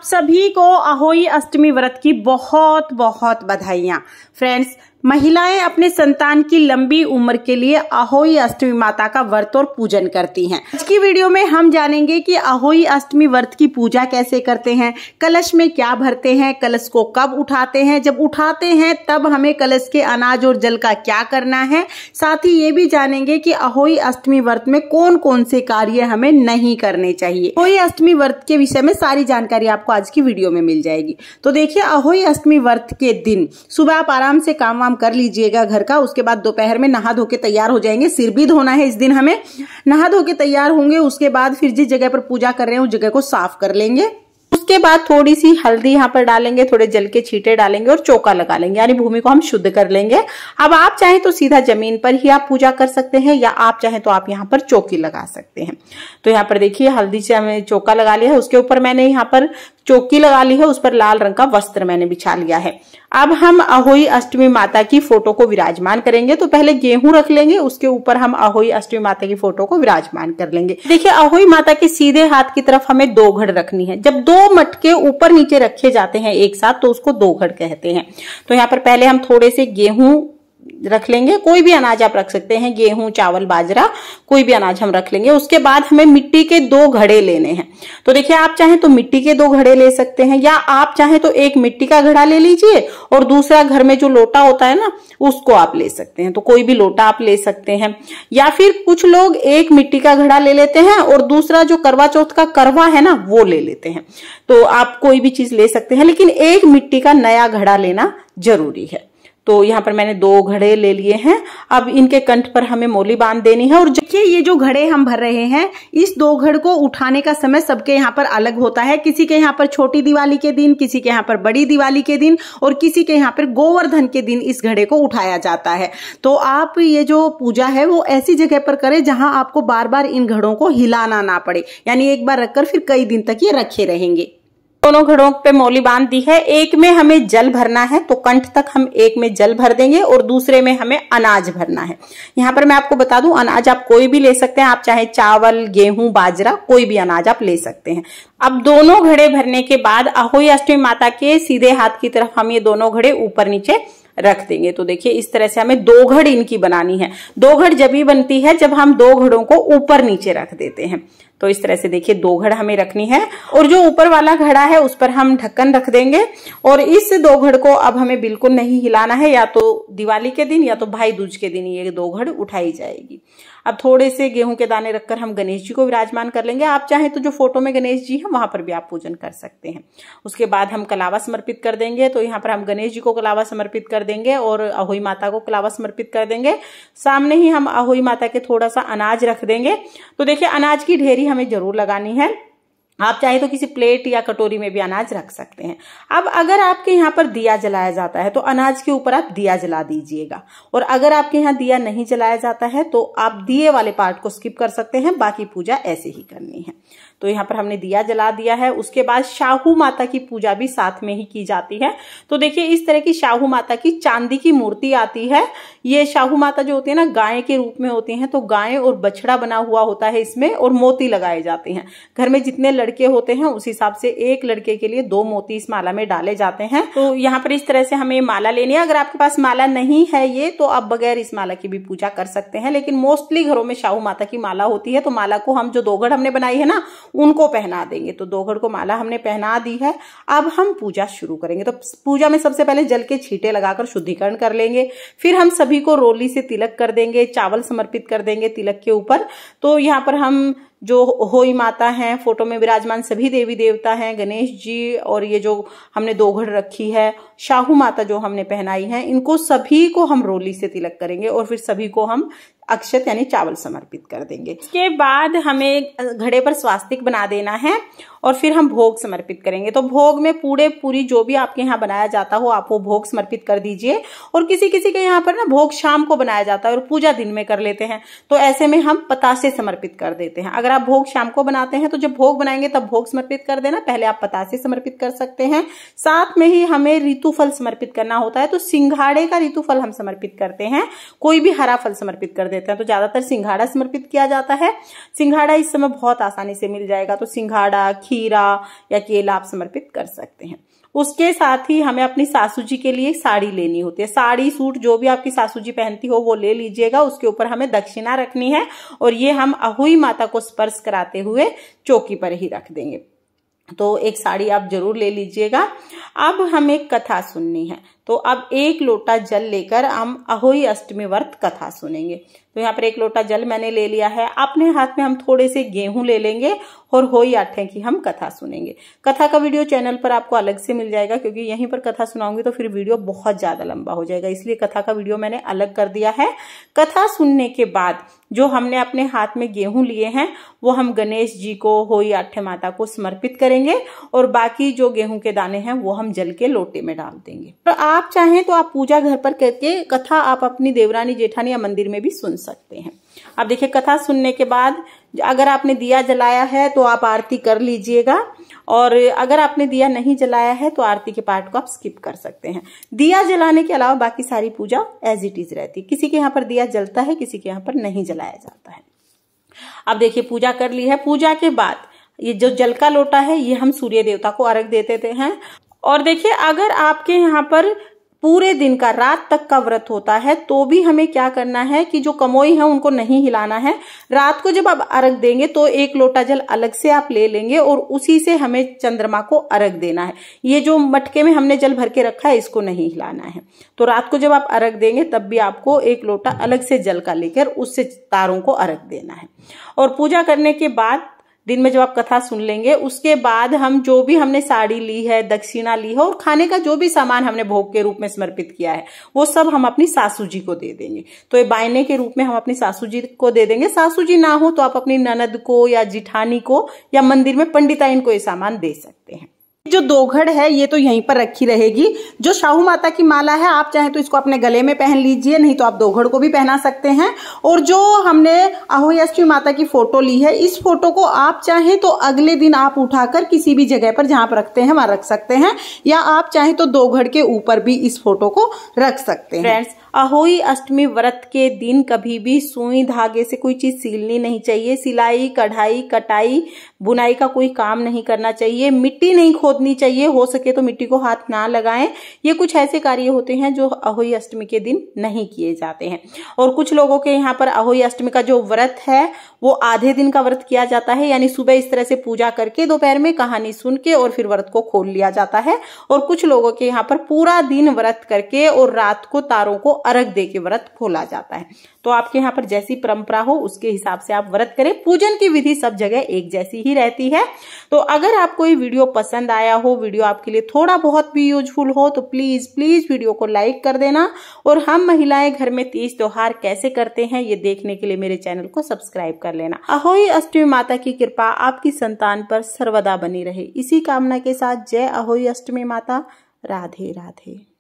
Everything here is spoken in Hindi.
सभी को अहोई अष्टमी व्रत की बहुत बहुत बधाइयां। फ्रेंड्स, महिलाएं अपने संतान की लंबी उम्र के लिए अहोई अष्टमी माता का व्रत और पूजन करती हैं। आज की वीडियो में हम जानेंगे कि अहोई अष्टमी व्रत की पूजा कैसे करते हैं, कलश में क्या भरते हैं, कलश को कब उठाते हैं, जब उठाते हैं तब हमें कलश के अनाज और जल का क्या करना है। साथ ही ये भी जानेंगे कि अहोई अष्टमी व्रत में कौन कौन से कार्य हमें नहीं करने चाहिए। अहोई अष्टमी व्रत के विषय में सारी जानकारी आपको आज की वीडियो में मिल जाएगी। तो देखिए, अहोई अष्टमी व्रत के दिन सुबह आप आराम से काम कर लीजिएगा घर का। उसके बाद दोपहर में नहा धो के तैयार हो जाएंगे। सिर भी धोना है इस दिन हमें। नहा धो के तैयार होंगे, उसके बाद फिर जिस जगह पर पूजा कर रहे हैं उस जगह को साफ कर लेंगे। उसके बाद थोड़ी सी हल्दी यहाँ पर डालेंगे, थोड़े जल के छींटे डालेंगे और चौका लगा लेंगे, यानी भूमि को हम शुद्ध कर लेंगे। अब आप चाहें तो सीधा जमीन पर ही आप पूजा कर सकते हैं, या आप चाहें तो आप यहाँ पर चौकी लगा सकते हैं। तो यहाँ पर देखिए, हल्दी से हमें चौका लगा लिया है, उसके ऊपर मैंने यहाँ पर चौकी लगा ली है, उस पर लाल रंग का वस्त्र मैंने बिछा लिया है। अब हम अहोई अष्टमी माता की फोटो को विराजमान करेंगे। तो पहले गेहूं रख लेंगे, उसके ऊपर हम अहोई अष्टमी माता की फोटो को विराजमान कर लेंगे। देखिए, अहोई माता के सीधे हाथ की तरफ हमें दो घड़ रखनी है। जब दो मटके ऊपर नीचे रखे जाते हैं एक साथ तो उसको दो घड़ कहते हैं। तो यहाँ पर पहले हम थोड़े से गेहूं रख लेंगे, कोई भी अनाज आप रख सकते हैं, गेहूं, चावल, बाजरा, कोई भी अनाज हम रख लेंगे। उसके बाद हमें मिट्टी के दो घड़े लेने हैं। तो देखिए, आप चाहें तो मिट्टी के दो घड़े ले सकते हैं, या आप चाहें तो एक मिट्टी का घड़ा ले लीजिए और दूसरा घर में जो लोटा होता है ना उसको आप ले सकते हैं। तो कोई भी लोटा आप ले सकते हैं, या फिर कुछ लोग एक मिट्टी का घड़ा ले लेते हैं और दूसरा जो करवा चौथ का करवा है ना वो ले लेते हैं। तो आप कोई भी चीज ले सकते हैं, लेकिन एक मिट्टी का नया घड़ा लेना जरूरी है। तो यहाँ पर मैंने दो घड़े ले लिए हैं। अब इनके कंठ पर हमें मोली बांध देनी है। और देखिए, ये जो घड़े हम भर रहे हैं, इस दो घड़ को उठाने का समय सबके यहाँ पर अलग होता है। किसी के यहाँ पर छोटी दिवाली के दिन, किसी के यहाँ पर बड़ी दिवाली के दिन, और किसी के यहाँ पर गोवर्धन के दिन इस घड़े को उठाया जाता है। तो आप ये जो पूजा है वो ऐसी जगह पर करें जहां आपको बार बार इन घड़ों को हिलाना ना पड़े, यानी एक बार रखकर फिर कई दिन तक ये रखे रहेंगे। दोनों घड़ों पे मौली बांध दी है। एक में हमें जल भरना है, तो कंठ तक हम एक में जल भर देंगे और दूसरे में हमें अनाज भरना है। यहाँ पर मैं आपको बता दूं, अनाज आप कोई भी ले सकते हैं। आप चाहे चावल, गेहूं, बाजरा, कोई भी अनाज आप ले सकते हैं। अब दोनों घड़े भरने के बाद अहोई अष्टमी माता के सीधे हाथ की तरफ हम ये दोनों घड़े ऊपर नीचे रख देंगे। तो देखिए, इस तरह से हमें दो घड़ इनकी बनानी है। दो घड़ जब भी बनती है जब हम दो घड़ों को ऊपर नीचे रख देते हैं। तो इस तरह से देखिए, दो घड़ हमें रखनी है, और जो ऊपर वाला घड़ा है उस पर हम ढक्कन रख देंगे। और इस दो घड़ को अब हमें बिल्कुल नहीं हिलाना है, या तो दिवाली के दिन या तो भाई दूज के दिन ये दो घड़ उठाई जाएगी। अब थोड़े से गेहूं के दाने रखकर हम गणेश जी को विराजमान कर लेंगे। आप चाहें तो जो फोटो में गणेश जी है वहां पर भी आप पूजन कर सकते हैं। उसके बाद हम कलावा समर्पित कर देंगे। तो यहाँ पर हम गणेश जी को कलावा समर्पित कर देंगे और अहोई माता को कलावा समर्पित कर देंगे। सामने ही हम अहोई माता के थोड़ा सा अनाज रख देंगे। तो देखिए, अनाज की ढेरी हमें जरूर लगानी है। आप चाहे तो किसी प्लेट या कटोरी में भी अनाज रख सकते हैं। अब अगर आपके यहाँ पर दिया जलाया जाता है तो अनाज के ऊपर आप दिया जला दीजिएगा, और अगर आपके यहाँ दिया नहीं जलाया जाता है तो आप दिए वाले पार्ट को स्किप कर सकते हैं, बाकी पूजा ऐसे ही करनी है। तो यहाँ पर हमने दिया जला दिया है। उसके बाद शाहू माता की पूजा भी साथ में ही की जाती है। तो देखिए, इस तरह की शाहू माता की चांदी की मूर्ति आती है। ये शाहू माता जो होती है ना, गाय के रूप में होती हैं। तो गाय और बछड़ा बना हुआ होता है इसमें, और मोती लगाए जाते हैं। घर में जितने लड़के होते हैं उस हिसाब से एक लड़के के लिए दो मोती इस माला में डाले जाते हैं। तो यहाँ पर इस तरह से हमें माला लेनी है। अगर आपके पास माला नहीं है ये, तो आप बगैर इस माला की भी पूजा कर सकते हैं, लेकिन मोस्टली घरों में शाहू माता की माला होती है। तो माला को हम जो दो घड़ हमने बनाई है ना उनको पहना देंगे। तो दो घड़ को माला हमने पहना दी है। अब हम पूजा शुरू करेंगे। तो पूजा में सबसे पहले जल के छींटे लगाकर शुद्धिकरण कर लेंगे। फिर हम सभी को रोली से तिलक कर देंगे, चावल समर्पित कर देंगे तिलक के ऊपर। तो यहाँ पर हम जो अहोई माता हैं, फोटो में विराजमान सभी देवी देवता हैं, गणेश जी, और ये जो हमने दो घड़ रखी है, शाहू माता जो हमने पहनाई है, इनको सभी को हम रोली से तिलक करेंगे और फिर सभी को हम अक्षत यानी चावल समर्पित कर देंगे। इसके बाद हमें घड़े पर स्वास्तिक बना देना है और फिर हम भोग समर्पित करेंगे। तो भोग में पूरी जो भी आपके यहाँ बनाया जाता हो आप वो भोग समर्पित कर दीजिए। और किसी किसी के यहाँ पर ना भोग शाम को बनाया जाता है और पूजा दिन में कर लेते हैं, तो ऐसे में हम पतासे समर्पित कर देते हैं। अगर आप भोग शाम को बनाते हैं तो जब भोग बनाएंगे तब भोग समर्पित कर देना, पहले आप पतासे समर्पित कर सकते हैं। साथ में ही हमें ऋतुफल समर्पित करना होता है, तो सिंघाड़े का ऋतुफल हम समर्पित करते हैं, कोई भी हरा फल समर्पित कर देते हैं। तो ज्यादातर सिंघाड़ा समर्पित किया जाता है। सिंघाड़ा इस समय बहुत आसानी से मिल जाएगा, तो सिंघाड़ा, खीरा या केला आप समर्पित कर सकते हैं। उसके साथ ही हमें अपनी सासू जी के लिए साड़ी लेनी होती है। साड़ी, सूट जो भी आपकी सासू जी पहनती हो वो ले लीजिएगा। उसके ऊपर हमें दक्षिणा रखनी है और ये हम अहोई माता को स्पर्श कराते हुए चौकी पर ही रख देंगे। तो एक साड़ी आप जरूर ले लीजिएगा। अब हमें कथा सुननी है, तो अब 1 लोटा जल लेकर हम अहोई अष्टमी व्रत कथा सुनेंगे। तो यहाँ पर 1 लोटा जल मैंने ले लिया है। अपने हाथ में हम थोड़े से गेहूं ले लेंगे और होई आठे की हम कथा सुनेंगे। कथा का वीडियो चैनल पर आपको अलग से मिल जाएगा, क्योंकि यहीं पर कथा सुनाऊंगी तो फिर वीडियो बहुत ज्यादा लंबा हो जाएगा, इसलिए कथा का वीडियो मैंने अलग कर दिया है। कथा सुनने के बाद जो हमने अपने हाथ में गेहूं लिए हैं वो हम गणेश जी को, होई आठे माता को समर्पित करेंगे और बाकी जो गेहूं के दाने हैं वो हम जल के लोटे में डाल देंगे। तो आप चाहें तो आप पूजा घर पर करके कथा आप अपनी देवरानी, जेठानी या मंदिर में भी सुन सकते हैं। अब देखिए, कथा सुनने के बाद अगर आपने दिया जलाया है तो आप आरती कर लीजिएगा, और अगर आपने दिया नहीं जलाया है तो आरती के पार्ट को आप स्किप कर सकते हैं। दिया जलाने के अलावा बाकी सारी पूजा एज इट इज रहती है। किसी के यहाँ पर दिया जलता है, किसी के यहाँ पर नहीं जलाया जाता है। अब देखिए, पूजा कर ली है। पूजा के बाद ये जो जल का लोटा है ये हम सूर्य देवता को अर्घ देते हैं। और देखिए, अगर आपके यहाँ पर पूरे दिन का, रात तक का व्रत होता है तो भी हमें क्या करना है कि जो कमोई है उनको नहीं हिलाना है। रात को जब आप अर्घ देंगे तो 1 लोटा जल अलग से आप ले लेंगे और उसी से हमें चंद्रमा को अर्घ देना है। ये जो मटके में हमने जल भर के रखा है इसको नहीं हिलाना है। तो रात को जब आप अर्घ देंगे तब भी आपको 1 लोटा अलग से जल का लेकर उससे तारों को अर्घ देना है। और पूजा करने के बाद दिन में जब आप कथा सुन लेंगे उसके बाद हम जो भी हमने साड़ी ली है, दक्षिणा ली है और खाने का जो भी सामान हमने भोग के रूप में समर्पित किया है वो सब हम अपनी सासू जी को दे देंगे। तो ये बायने के रूप में हम अपनी सासू जी को दे देंगे। सासू जी ना हो तो आप अपनी ननद को या जिठानी को या मंदिर में पंडिताइन को ये सामान दे सकते हैं। जो दोघड़ है ये तो यहीं पर रखी रहेगी। जो शाहू माता की माला है आप चाहे तो इसको अपने गले में पहन लीजिए, नहीं तो आप दोघड़ को भी पहना सकते हैं। और जो हमने अहोई अष्टमी माता की फोटो ली है, इस फोटो को आप चाहे तो अगले दिन आप उठाकर किसी भी जगह पर जहां पर रखते हैं वहां रख सकते हैं, या आप चाहे तो दोघड़ के ऊपर भी इस फोटो को रख सकते हैं। फ्रेंड्स, अहोई अष्टमी व्रत के दिन कभी भी सुई धागे से कोई चीज सीलनी नहीं चाहिए। सिलाई, कढ़ाई, कटाई, बुनाई का कोई काम नहीं करना चाहिए। मिट्टी नहीं खोदनी चाहिए, हो सके तो मिट्टी को हाथ ना लगाएं। ये कुछ ऐसे कार्य होते हैं जो अहोई अष्टमी के दिन नहीं किए जाते हैं। और कुछ लोगों के यहाँ पर अहोई अष्टमी का जो व्रत है वो आधे दिन का व्रत किया जाता है, यानी सुबह इस तरह से पूजा करके दोपहर में कहानी सुन के और फिर व्रत को खोल लिया जाता है। और कुछ लोगों के यहाँ पर पूरा दिन व्रत करके और रात को तारों को अर्घ दे के व्रत खोला जाता है। तो आपके यहाँ पर जैसी परंपरा हो उसके हिसाब से आप व्रत करें। पूजन की विधि सब जगह एक जैसी ही रहती है। तो अगर आपको ये वीडियो पसंद आया हो, वीडियो आपके लिए थोड़ा बहुत भी यूजफुल हो, तो प्लीज प्लीज वीडियो को लाइक कर देना। और हम महिलाएं घर में तीज त्योहार कैसे करते हैं ये देखने के लिए मेरे चैनल को सब्सक्राइब कर लेना। अहोई अष्टमी माता की कृपा आपकी संतान पर सर्वदा बनी रहे, इसी कामना के साथ जय अहोई अष्टमी माता। राधे राधे।